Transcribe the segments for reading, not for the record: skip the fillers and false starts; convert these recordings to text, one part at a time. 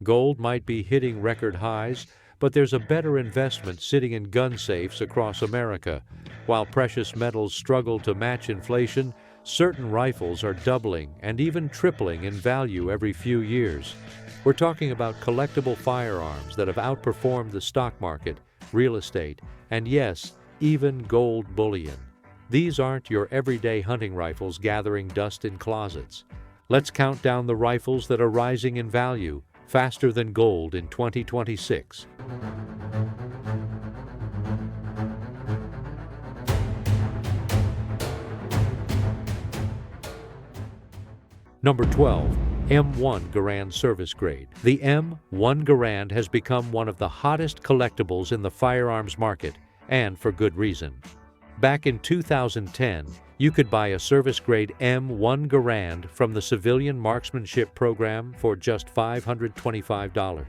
Gold might be hitting record highs, but there's a better investment sitting in gun safes across America. While precious metals struggle to match inflation, certain rifles are doubling and even tripling in value every few years. We're talking about collectible firearms that have outperformed the stock market, real estate, and yes, even gold bullion. These aren't your everyday hunting rifles gathering dust in closets. Let's count down the rifles that are rising in value faster than gold in 2026. Number 12. M1 Garand Service Grade. The M1 Garand has become one of the hottest collectibles in the firearms market, and for good reason. Back in 2010, you could buy a service-grade M1 Garand from the Civilian Marksmanship Program for just $525.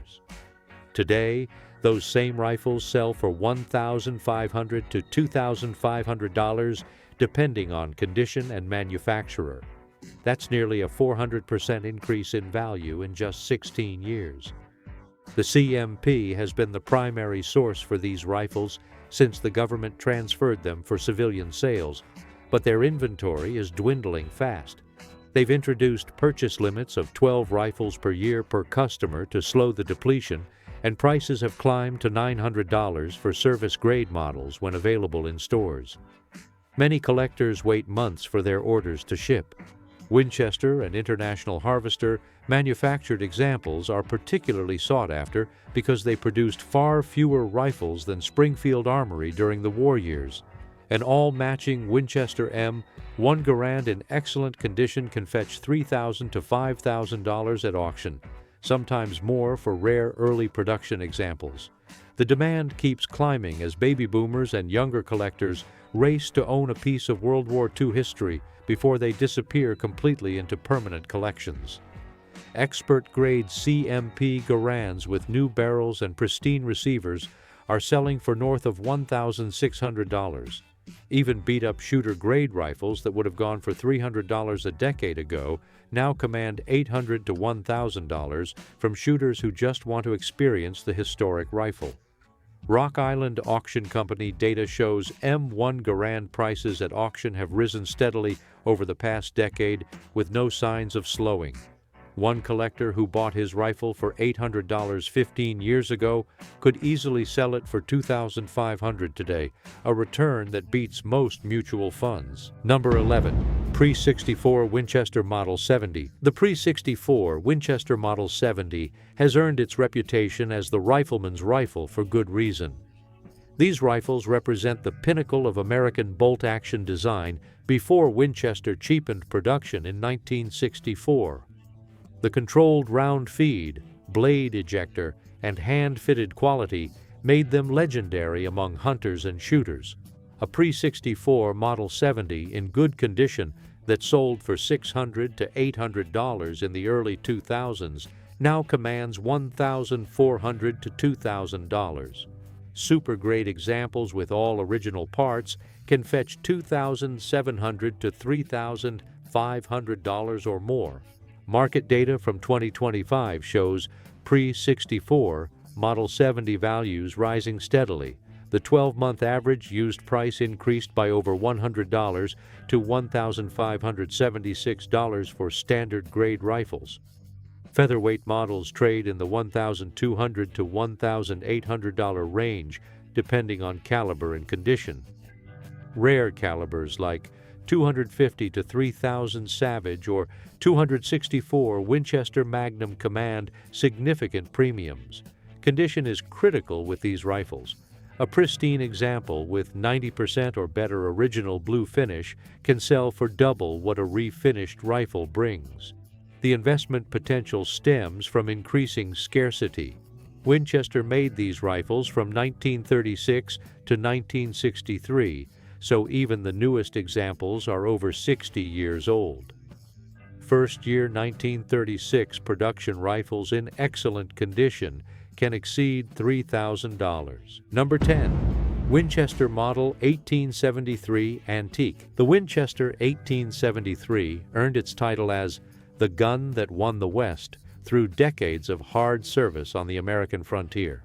Today, those same rifles sell for $1,500 to $2,500, depending on condition and manufacturer. That's nearly a 400% increase in value in just 16 years. The CMP has been the primary source for these rifles since the government transferred them for civilian sales, but their inventory is dwindling fast. They've introduced purchase limits of 12 rifles per year per customer to slow the depletion, and prices have climbed to $900 for service-grade models when available in stores. Many collectors wait months for their orders to ship. Winchester and International Harvester manufactured examples are particularly sought after because they produced far fewer rifles than Springfield Armory during the war years. An all-matching Winchester M1 Garand in excellent condition can fetch $3,000 to $5,000 at auction, sometimes more for rare early production examples. The demand keeps climbing as baby boomers and younger collectors race to own a piece of World War II history before they disappear completely into permanent collections. Expert-grade CMP Garands with new barrels and pristine receivers are selling for north of $1,600. Even beat-up shooter-grade rifles that would have gone for $300 a decade ago now command $800 to $1,000 from shooters who just want to experience the historic rifle. Rock Island Auction Company data shows M1 Garand prices at auction have risen steadily over the past decade with no signs of slowing. One collector who bought his rifle for $800 15 years ago could easily sell it for $2,500 today, a return that beats most mutual funds. Number 11. Pre-64 Winchester Model 70. The Pre-64 Winchester Model 70 has earned its reputation as the rifleman's rifle for good reason. These rifles represent the pinnacle of American bolt-action design before Winchester cheapened production in 1964. The controlled round feed, blade ejector, and hand-fitted quality made them legendary among hunters and shooters. A Pre-64 Model 70 in good condition that sold for $600 to $800 in the early 2000s now commands $1,400 to $2,000. Super-grade examples with all original parts can fetch $2,700 to $3,500 or more. Market data from 2025 shows Pre-64 Model 70 values rising steadily. The 12-month average used price increased by over $100 to $1,576 for standard-grade rifles. Featherweight models trade in the $1,200 to $1,800 range, depending on caliber and condition. Rare calibers like 250 to 3000 Savage or 264 Winchester Magnum command significant premiums. Condition is critical with these rifles. A pristine example with 90% or better original blue finish can sell for double what a refinished rifle brings. The investment potential stems from increasing scarcity. Winchester made these rifles from 1936 to 1963, so even the newest examples are over 60 years old. First-year 1936 production rifles in excellent condition can exceed $3,000. Number 10. Winchester Model 1873 Antique. The Winchester 1873 earned its title as the gun that won the West through decades of hard service on the American frontier.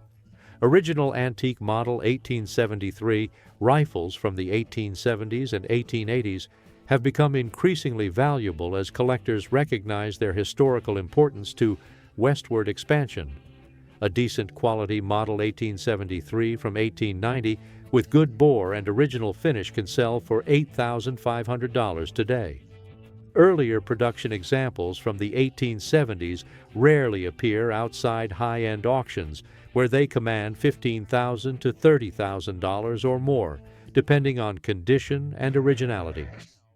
Original antique model 1873 rifles from the 1870s and 1880s have become increasingly valuable as collectors recognize their historical importance to westward expansion. A decent quality model 1873 from 1890 with good bore and original finish can sell for $8,500 today. Earlier production examples from the 1870s rarely appear outside high-end auctions, where they command $15,000 to $30,000 or more, depending on condition and originality.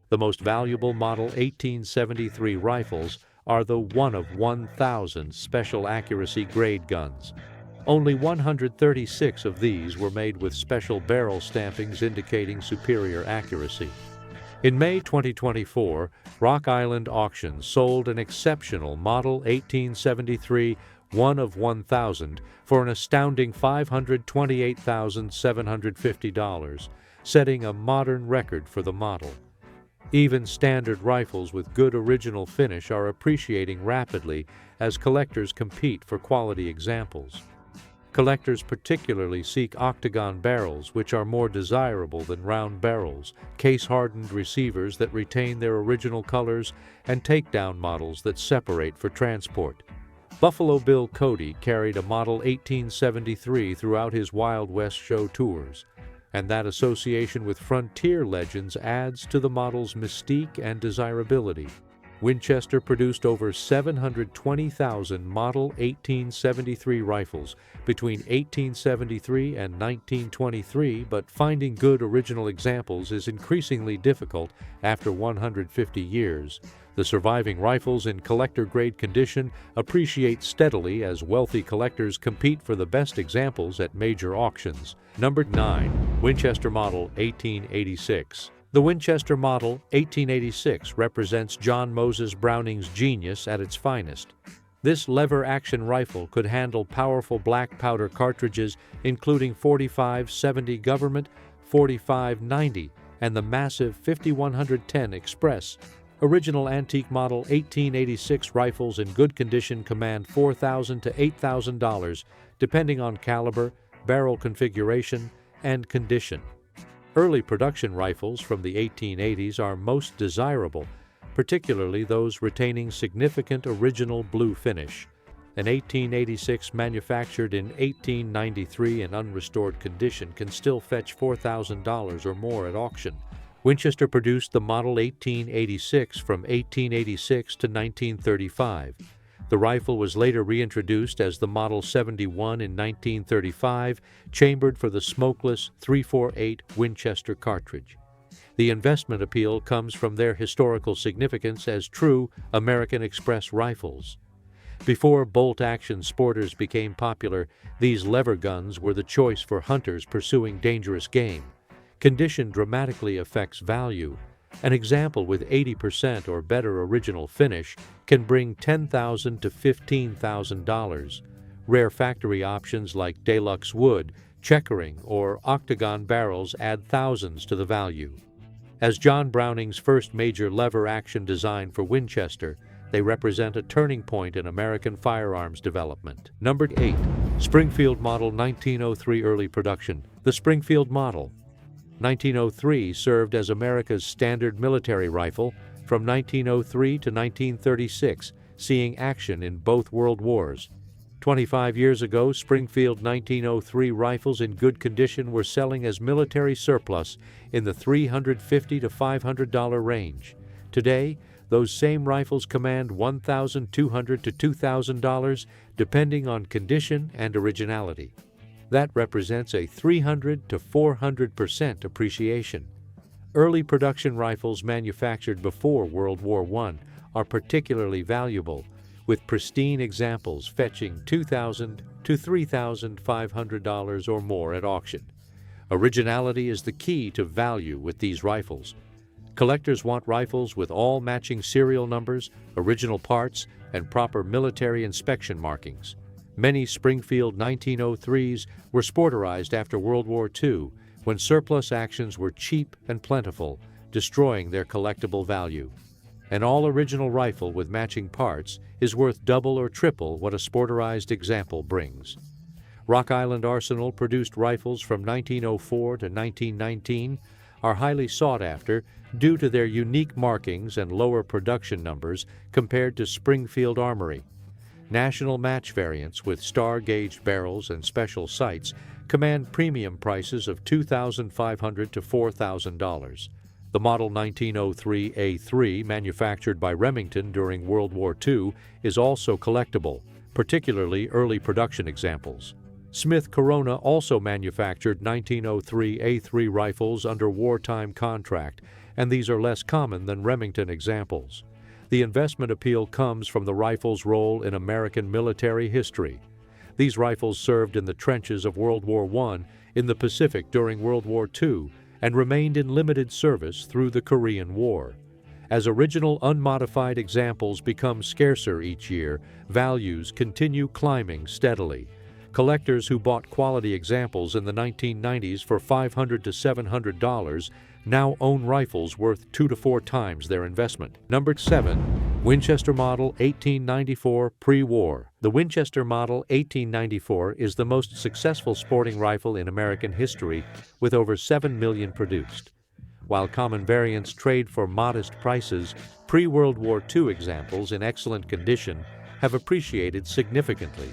The most valuable model 1873 rifles are the 1 of 1,000 special accuracy grade guns. Only 136 of these were made with special barrel stampings indicating superior accuracy. In May 2024, Rock Island Auctions sold an exceptional Model 1873 1 of 1,000 for an astounding $528,750, setting a modern record for the model. Even standard rifles with good original finish are appreciating rapidly as collectors compete for quality examples. Collectors particularly seek octagon barrels, which are more desirable than round barrels, case-hardened receivers that retain their original colors, and takedown models that separate for transport. Buffalo Bill Cody carried a Model 1873 throughout his Wild West show tours, and that association with frontier legends adds to the model's mystique and desirability. Winchester produced over 720,000 Model 1873 rifles between 1873 and 1923, but finding good original examples is increasingly difficult after 150 years. The surviving rifles in collector-grade condition appreciate steadily as wealthy collectors compete for the best examples at major auctions. Number 9. Winchester Model 1886. The Winchester Model 1886 represents John Moses Browning's genius at its finest. This lever-action rifle could handle powerful black powder cartridges, including 45-70 Government, 45-90, and the massive 5110 Express. Original antique Model 1886 rifles in good condition command $4,000 to $8,000, depending on caliber, barrel configuration, and condition. Early production rifles from the 1880s are most desirable, particularly those retaining significant original blue finish. An 1886 manufactured in 1893 in unrestored condition can still fetch $4,000 or more at auction. Winchester produced the Model 1886 from 1886 to 1935. The rifle was later reintroduced as the Model 71 in 1935, chambered for the smokeless .348 Winchester cartridge. The investment appeal comes from their historical significance as true American Express rifles. Before bolt-action sporters became popular, these lever guns were the choice for hunters pursuing dangerous game. Condition dramatically affects value. An example with 80% or better original finish can bring $10,000 to $15,000. Rare factory options like deluxe wood, checkering, or octagon barrels add thousands to the value. As John Browning's first major lever-action design for Winchester, they represent a turning point in American firearms development. Number 8. Springfield Model 1903 early production. The Springfield Model 1903 served as America's standard military rifle from 1903 to 1936, seeing action in both World Wars. 25 years ago, Springfield 1903 rifles in good condition were selling as military surplus in the $350 to $500 range. Today, those same rifles command $1,200 to $2,000, depending on condition and originality. That represents a 300 to 400% appreciation. Early production rifles manufactured before World War I are particularly valuable, with pristine examples fetching $2,000 to $3,500 or more at auction. Originality is the key to value with these rifles. Collectors want rifles with all matching serial numbers, original parts, and proper military inspection markings. Many Springfield 1903s were sporterized after World War II, when surplus actions were cheap and plentiful, destroying their collectible value. An all-original rifle with matching parts is worth double or triple what a sporterized example brings. Rock Island Arsenal produced rifles from 1904 to 1919 are highly sought after due to their unique markings and lower production numbers compared to Springfield Armory. National match variants with star-gauged barrels and special sights command premium prices of $2,500 to $4,000. The Model 1903A3, manufactured by Remington during World War II, is also collectible, particularly early production examples. Smith Corona also manufactured 1903A3 rifles under wartime contract, and these are less common than Remington examples. The investment appeal comes from the rifle's role in American military history. These rifles served in the trenches of World War I, in the Pacific during World War II, and remained in limited service through the Korean War. As original unmodified examples become scarcer each year, values continue climbing steadily. Collectors who bought quality examples in the 1990s for $500 to $700 now own rifles worth 2 to 4 times their investment. Number 7. Winchester Model 1894 Pre-War. The Winchester Model 1894 is the most successful sporting rifle in American history, with over 7 million produced. While common variants trade for modest prices, pre-World War II examples in excellent condition have appreciated significantly.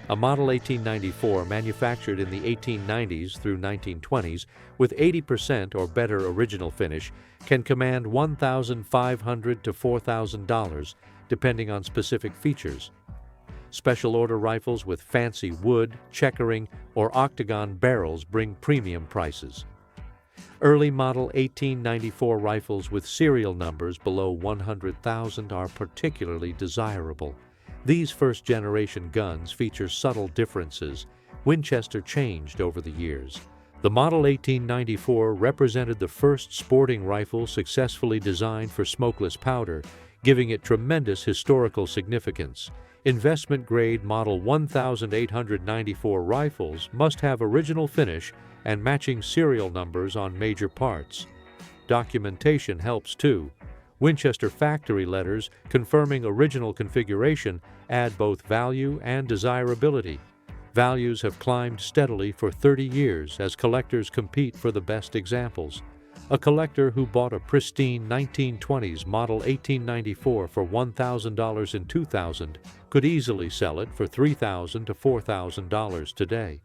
A Model 1894 manufactured in the 1890s through 1920s with 80% or better original finish can command $1,500 to $4,000 depending on specific features. Special order rifles with fancy wood, checkering, or octagon barrels bring premium prices. Early Model 1894 rifles with serial numbers below 100,000 are particularly desirable. These first-generation guns feature subtle differences. Winchester changed over the years. The Model 1894 represented the first sporting rifle successfully designed for smokeless powder, giving it tremendous historical significance. Investment-grade Model 1894 rifles must have original finish and matching serial numbers on major parts. Documentation helps too. Winchester factory letters confirming original configuration add both value and desirability. Values have climbed steadily for 30 years as collectors compete for the best examples. A collector who bought a pristine 1920s Model 1894 for $1,000 in 2000 could easily sell it for $3,000 to $4,000 today.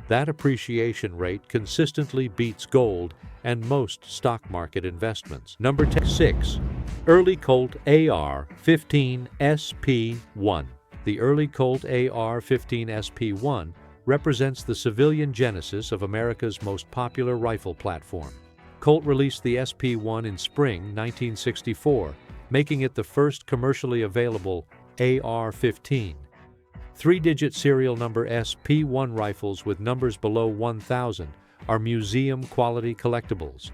That appreciation rate consistently beats gold and most stock market investments. Number 6. Early Colt AR-15 SP1. The Early Colt AR-15 SP1 represents the civilian genesis of America's most popular rifle platform. Colt released the SP1 in spring 1964, making it the first commercially available AR-15. 3-digit serial number SP1 rifles with numbers below 1,000 are museum-quality collectibles.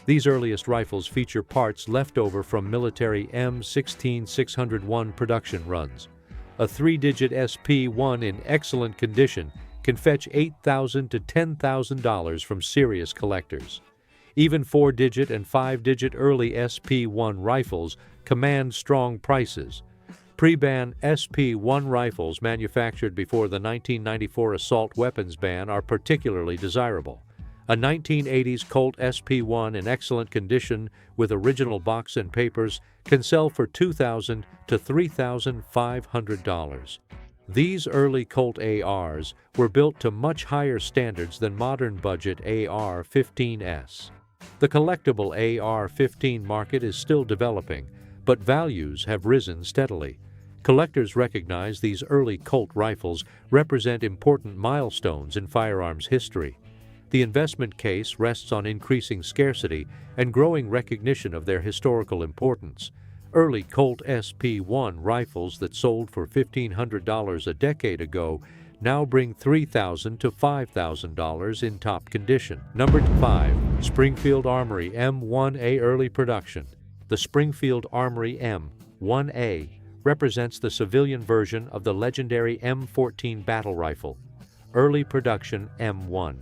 These earliest rifles feature parts left over from military M16601 production runs. A 3-digit SP1 in excellent condition can fetch $8,000 to $10,000 from serious collectors. Even 4-digit and 5-digit early SP1 rifles command strong prices. Pre-ban SP1 rifles manufactured before the 1994 assault weapons ban are particularly desirable. A 1980s Colt SP1 in excellent condition with original box and papers can sell for $2,000 to $3,500. These early Colt ARs were built to much higher standards than modern budget AR-15s. The collectible AR-15 market is still developing, but values have risen steadily. Collectors recognize these early Colt rifles represent important milestones in firearms history. The investment case rests on increasing scarcity and growing recognition of their historical importance. Early Colt SP1 rifles that sold for $1,500 a decade ago now bring $3,000 to $5,000 in top condition. Number 5. Springfield Armory M1A Early Production. The Springfield Armory M1A represents the civilian version of the legendary M14 battle rifle. Early production M1.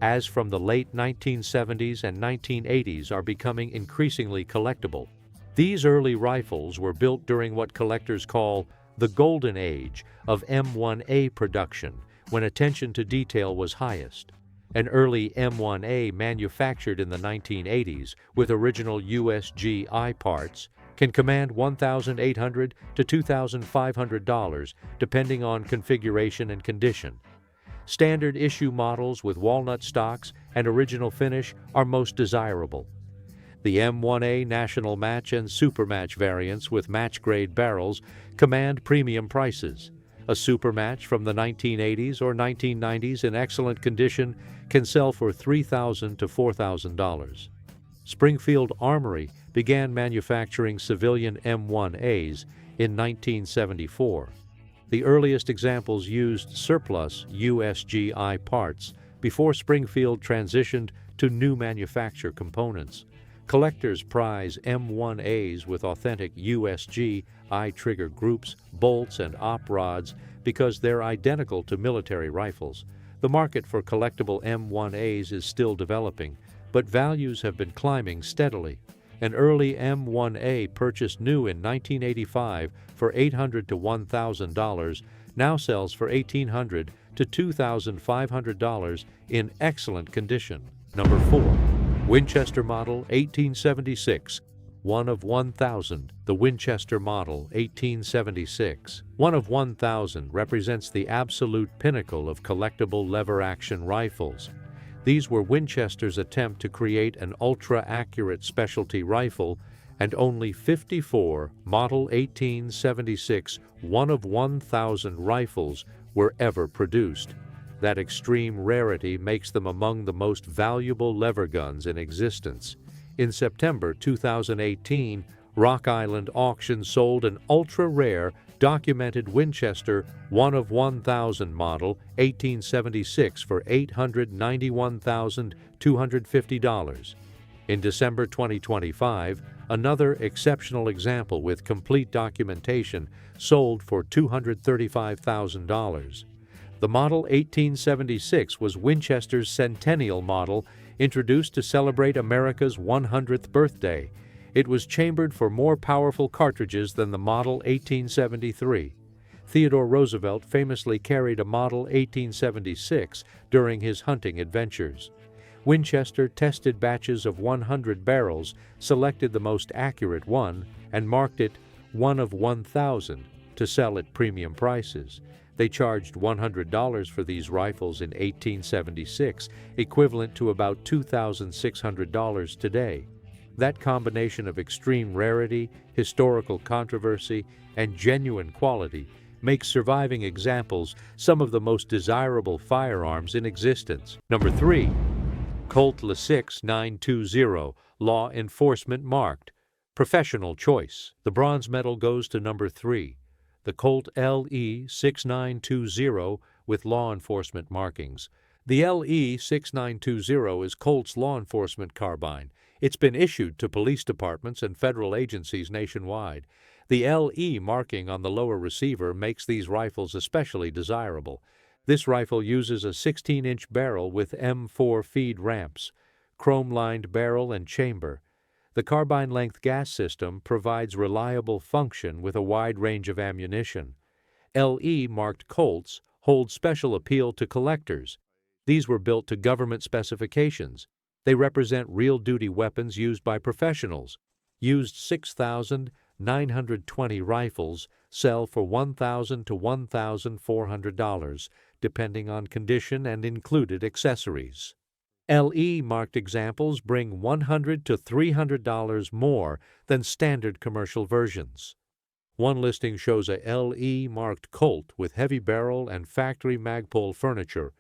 As from the late 1970s and 1980s are becoming increasingly collectible. These early rifles were built during what collectors call the golden age of M1A production, when attention to detail was highest. An early M1A manufactured in the 1980s with original USG-I parts can command $1,800 to $2,500 depending on configuration and condition. Standard issue models with walnut stocks and original finish are most desirable. The M1A National Match and Super Match variants with match-grade barrels command premium prices. A Super Match from the 1980s or 1990s in excellent condition can sell for $3,000 to $4,000. Springfield Armory began manufacturing civilian M1As in 1974. The earliest examples used surplus USG-I parts before Springfield transitioned to new manufacture components. Collectors prize M1As with authentic USG-I trigger groups, bolts, and op rods because they're identical to military rifles. The market for collectible M1As is still developing, but values have been climbing steadily. An early M1A purchased new in 1985 for $800 to $1,000 now sells for $1,800 to $2,500 in excellent condition. Number 4. Winchester Model 1876, 1 of 1,000. The Winchester Model 1876, 1 of 1,000, represents the absolute pinnacle of collectible lever-action rifles. These were Winchester's attempt to create an ultra-accurate specialty rifle, and only 54 Model 1876 1 of 1,000 rifles were ever produced. That extreme rarity makes them among the most valuable lever guns in existence. In September 2018, Rock Island Auction sold an ultra-rare documented Winchester 1 of 1,000 model 1876 for $891,250. In December 2025, another exceptional example with complete documentation sold for $235,000. The Model 1876 was Winchester's centennial model, introduced to celebrate America's 100th birthday. It was chambered for more powerful cartridges than the Model 1873. Theodore Roosevelt famously carried a Model 1876 during his hunting adventures. Winchester tested batches of 100 barrels, selected the most accurate one, and marked it 1 of 1,000 to sell at premium prices. They charged $100 for these rifles in 1876, equivalent to about $2,600 today. That combination of extreme rarity, historical controversy, and genuine quality makes surviving examples some of the most desirable firearms in existence. Number 3. Colt LE6 920, Law Enforcement Marked. Professional choice. The bronze medal goes to number 3. The Colt LE6920 with law enforcement markings. The LE6920 is Colt's law enforcement carbine. It's been issued to police departments and federal agencies nationwide. The LE marking on the lower receiver makes these rifles especially desirable. This rifle uses a 16-inch barrel with M4 feed ramps, chrome-lined barrel and chamber. The carbine-length gas system provides reliable function with a wide range of ammunition. LE-marked Colts hold special appeal to collectors. These were built to government specifications. They represent real-duty weapons used by professionals. Used 6,920 rifles sell for $1,000 to $1,400, depending on condition and included accessories. LE-marked examples bring $100 to $300 more than standard commercial versions. One listing shows a LE-marked Colt with heavy barrel and factory Magpul furniture.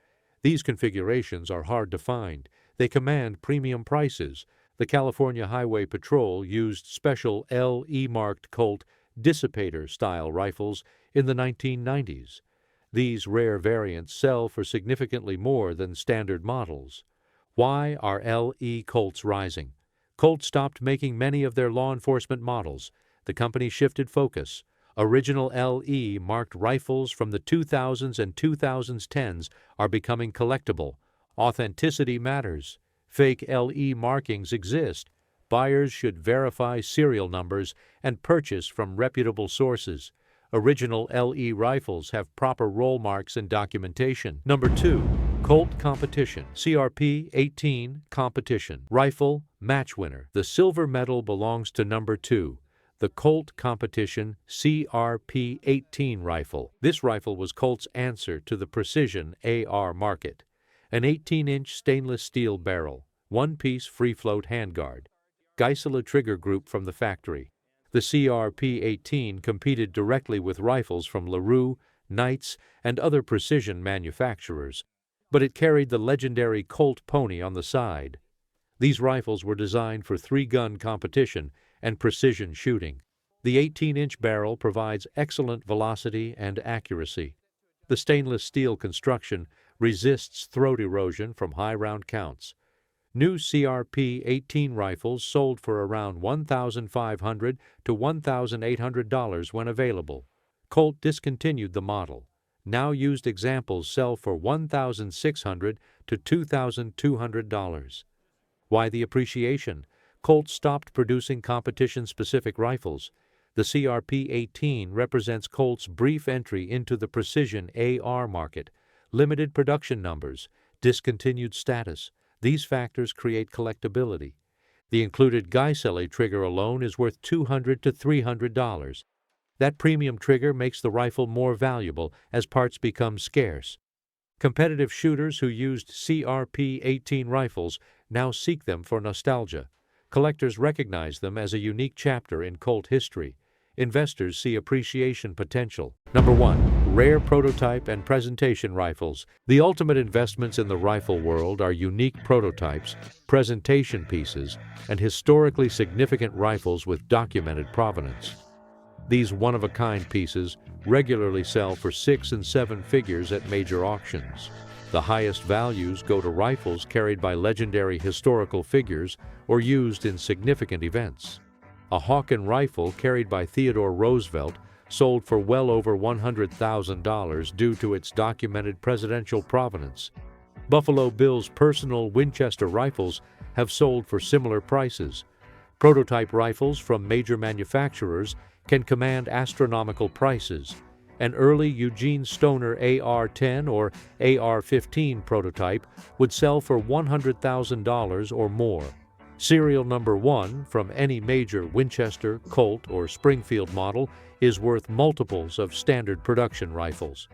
These configurations are hard to find. They command premium prices. The California Highway Patrol used special LE-marked Colt dissipator-style rifles in the 1990s. These rare variants sell for significantly more than standard models. Why are LE Colts rising? Colt stopped making many of their law enforcement models. The company shifted focus. Original LE-marked rifles from the 2000s and 2010s are becoming collectible. Authenticity matters. Fake LE markings exist. buyers should verify serial numbers and purchase from reputable sources. Original LE rifles have proper roll marks and documentation. Number 2. Colt Competition. CRP 18 Competition. Rifle Match Winner. The silver medal belongs to number 2. The Colt Competition CRP 18 rifle. This rifle was Colt's answer to the precision AR market. An 18-inch stainless steel barrel, one-piece free-float handguard, Geissele trigger group from the factory. The CRP-18 competed directly with rifles from LaRue, Knights, and other precision manufacturers, but it carried the legendary Colt pony on the side. These rifles were designed for three-gun competition and precision shooting. The 18-inch barrel provides excellent velocity and accuracy. The stainless steel construction resists throat erosion from high round counts. New CRP-18 rifles sold for around $1,500 to $1,800 when available. Colt discontinued the model. Now used examples sell for $1,600 to $2,200. Why the appreciation? Colt stopped producing competition-specific rifles. The CRP-18 represents Colt's brief entry into the precision AR market. Limited production numbers, discontinued status. These factors create collectability. The included Geissele trigger alone is worth $200 to $300. That premium trigger makes the rifle more valuable as parts become scarce. Competitive shooters who used CRP-18 rifles now seek them for nostalgia. Collectors recognize them as a unique chapter in Colt history. Investors see appreciation potential. Number 1. Rare prototype and presentation rifles. The ultimate investments in the rifle world are unique prototypes, presentation pieces, and historically significant rifles with documented provenance. These one-of-a-kind pieces regularly sell for 6 and 7 figures at major auctions. The highest values go to rifles carried by legendary historical figures or used in significant events. A Hawken rifle carried by Theodore Roosevelt sold for well over $100,000 due to its documented presidential provenance. Buffalo Bill's personal Winchester rifles have sold for similar prices. Prototype rifles from major manufacturers can command astronomical prices. An early Eugene Stoner AR-10 or AR-15 prototype would sell for $100,000 or more. Serial number 1 from any major Winchester, Colt, or Springfield model is worth multiples of standard production rifles.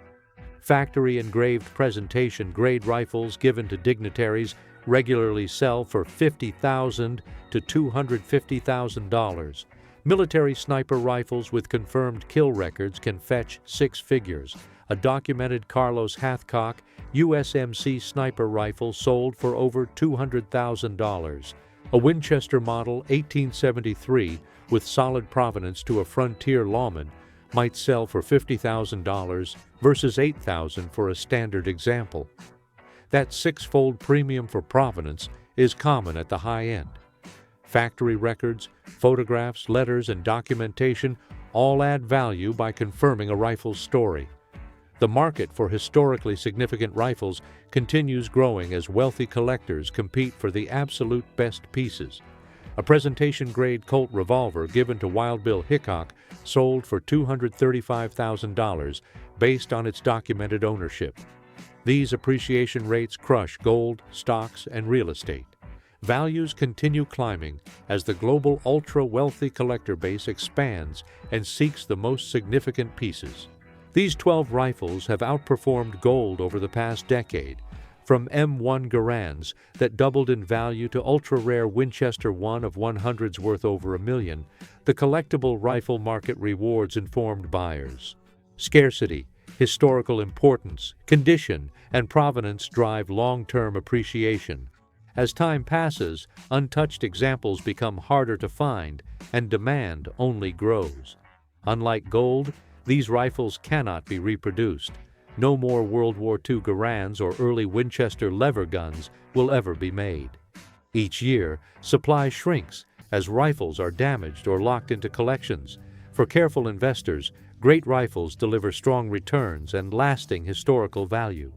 Factory engraved presentation grade rifles given to dignitaries regularly sell for $50,000 to $250,000. Military sniper rifles with confirmed kill records can fetch 6 figures. A documented Carlos Hathcock USMC sniper rifle sold for over $200,000. A Winchester Model 1873 with solid provenance to a frontier lawman might sell for $50,000 versus $8,000 for a standard example. That 6-fold premium for provenance is common at the high end. Factory records, photographs, letters, and documentation all add value by confirming a rifle's story. The market for historically significant rifles continues growing as wealthy collectors compete for the absolute best pieces. A presentation-grade Colt revolver given to Wild Bill Hickok sold for $235,000 based on its documented ownership. These appreciation rates crush gold, stocks, and real estate. Values continue climbing as the global ultra-wealthy collector base expands and seeks the most significant pieces. These 12 rifles have outperformed gold over the past decade, from M1 Garands that doubled in value to ultra-rare Winchester 1 of 100s worth over $1 million. The collectible rifle market rewards informed buyers. Scarcity, historical importance, condition, and provenance drive long-term appreciation. As time passes, untouched examples become harder to find, and demand only grows. Unlike gold, these rifles cannot be reproduced. No more World War II Garands or early Winchester lever guns will ever be made. Each year, supply shrinks as rifles are damaged or locked into collections. For careful investors, great rifles deliver strong returns and lasting historical value.